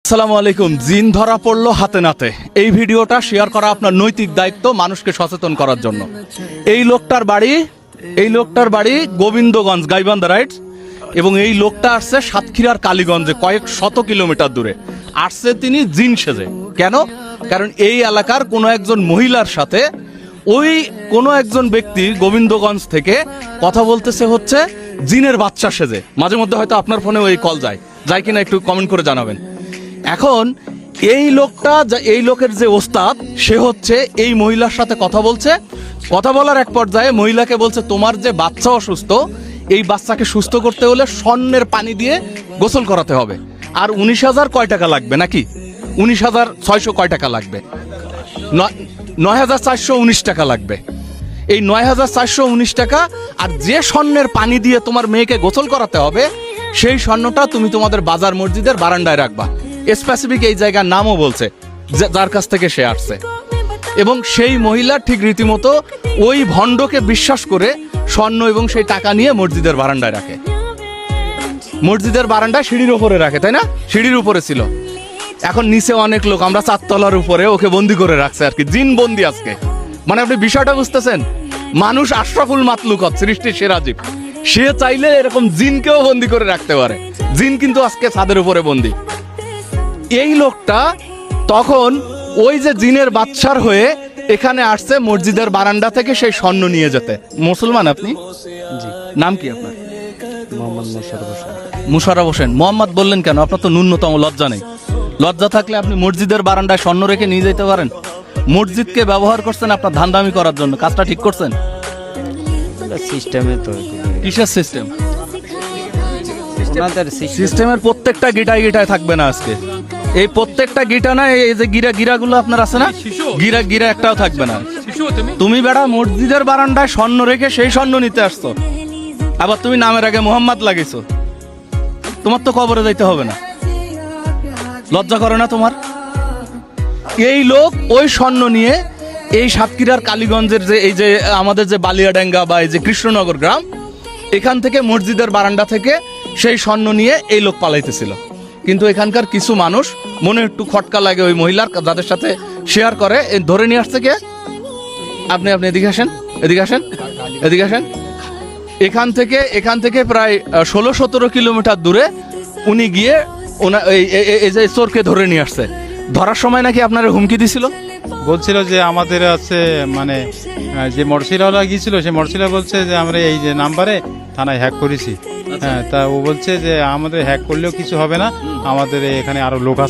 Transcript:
আসসালামু আলাইকুম। জিন ধরা পড়লো হাতে নাতে। এই ভিডিওটা শেয়ার করা আপনার নৈতিক দায়িত্ব, মানুষকে সচেতন করার জন্য। এই লোকটার বাড়ি গোবিন্দগঞ্জ, গাইবান্ধা, রাইট? এবং এই লোকটা আসছে সাতক্ষীরার কালীগঞ্জে, কয়েক শত কিলোমিটার দূরে আসছে তিনি জিন সেজে। কেন? কারণ এই এলাকার কোনো একজন মহিলার সাথে ওই কোনো একজন ব্যক্তি গোবিন্দগঞ্জ থেকে কথা বলতেছে হচ্ছে জিনের বাচ্চা সেজে। মাঝে মধ্যে হয়তো আপনার ফোনে ওই কল যায় কিনা একটু কমেন্ট করে জানাবেন। এখন এই লোকের যে ওস্তাদ, সে হচ্ছে এই মহিলার সাথে কথা বলছে। কথা বলার এক পর্যায়ে মহিলাকে বলছে, তোমার যে বাচ্চা অসুস্থ, এই বাচ্চাকে সুস্থ করতে হলে স্বর্ণের পানি দিয়ে গোসল করাতে হবে। আর 19,000 কয় টাকা লাগবে নাকি? 19,600 কয় টাকা লাগবে? 9,419 টাকা লাগবে। এই 9,419 টাকা আর যে স্বর্ণের পানি দিয়ে তোমার মেয়েকে গোসল করাতে হবে, সেই স্বর্ণটা তুমি তোমাদের বাজার মসজিদের বারান্দায় রাখবা। স্পেসিফিক এই জায়গার নামও বলছে যার কাছ থেকে সে আসছে। এবং সেই মহিলা ঠিক রীতিমতো ওই ভণ্ডকে বিশ্বাস করে স্বর্ণ এবং সেই টাকা নিয়ে মসজিদের বারান্দায় রাখে। মসজিদের বারান্দায় সিঁড়ির উপরে রাখে, তাই না? সিঁড়ির উপরে ছিল। এখন নিচে অনেক লোক, আমরা 4 তলার উপরে ওকে বন্দি করে রাখছে আর কি, জিন বন্দি আজকে। মানে আপনি বিষয়টা বুঝতেছেন? মানুষ আশরাফুল মাতলুকাত, সৃষ্টির সেরা জীব। সে চাইলে এরকম জিনকেও বন্দি করে রাখতে পারে। জিন কিন্তু আজকে ছাদের উপরে বন্দি। এই লোকটা তখন ওই যে জিনের বাদশার হয়ে এখানে আসছে মসজিদের বারান্দা থেকে সেই স্বর্ণ নিয়ে যেতে। মুসলমান আপনি? জি। নাম কি আপনার? মোহাম্মদ মোশাররফ হোসেন। মুশাররফ হোসেন। মোহাম্মদ বললেন কেন? আপনার তো ন্যূনতম লজ্জা নেই। লজ্জা থাকলে আপনি মসজিদের বারান্দায় স্বর্ণ রেখে নিয়ে যেতে পারেন। মসজিদকে ব্যবহার করছেন আপনার ধান্দামি করার জন্য। কাজটা ঠিক করছেন? সিস্টেমে তো কিসের সিস্টেম? ওনাদের সিস্টেমের প্রত্যেকটা গিটায় থাকবে না আজকে। এই প্রত্যেকটা গিটা না, এই যে গিরাগুলো আপনার আছে না, গিরা একটাও থাকবে না। তুমি বেড়া মসজিদের বারান্দায় স্বর্ণ রেখে সেই স্বর্ণ নিতে আসছো, আবার তুমি নামের আগে মোহাম্মদ লাগিয়েছো। তোমার তো কবরে যাইতে হবে না? লজ্জা করে না তোমার? এই লোক ওই স্বর্ণ নিয়ে এই সাতক্ষীরার কালীগঞ্জের যে এই যে আমাদের যে বালিয়াডাঙ্গা বা এই যে কৃষ্ণনগর গ্রাম, এখান থেকে মসজিদের বারান্দা থেকে সেই স্বর্ণ নিয়ে এই লোক পালাইতেছিল। কিন্তু এখানকার কিছু মানুষ মনে একটু খটকা লাগে ওই মহিলার, যাদের সাথে শেয়ার করে, ধরে নিয়ে আসছে কে? আপনি এদিকে আসেন। এখান থেকে প্রায় 16-17 কিলোমিটার দূরে উনি গিয়ে এই যে চোরকে ধরে নিয়ে আসছে। ধরার সময় নাকি আপনার হুমকি দিছিল, বলছিল যে আমাদের আছে মানে যে মোটরসাইকেলওয়ালা গিয়েছিল, সে মোটরসাইকেল বলছে যে আমরা এই যে নাম্বারে থানায় হ্যাক করেছি। হ্যাঁ, তা ও বলছে যে আমাদের হ্যাক করলেও কিছু হবে না, আমাদের এখানে আরো লোক আছে।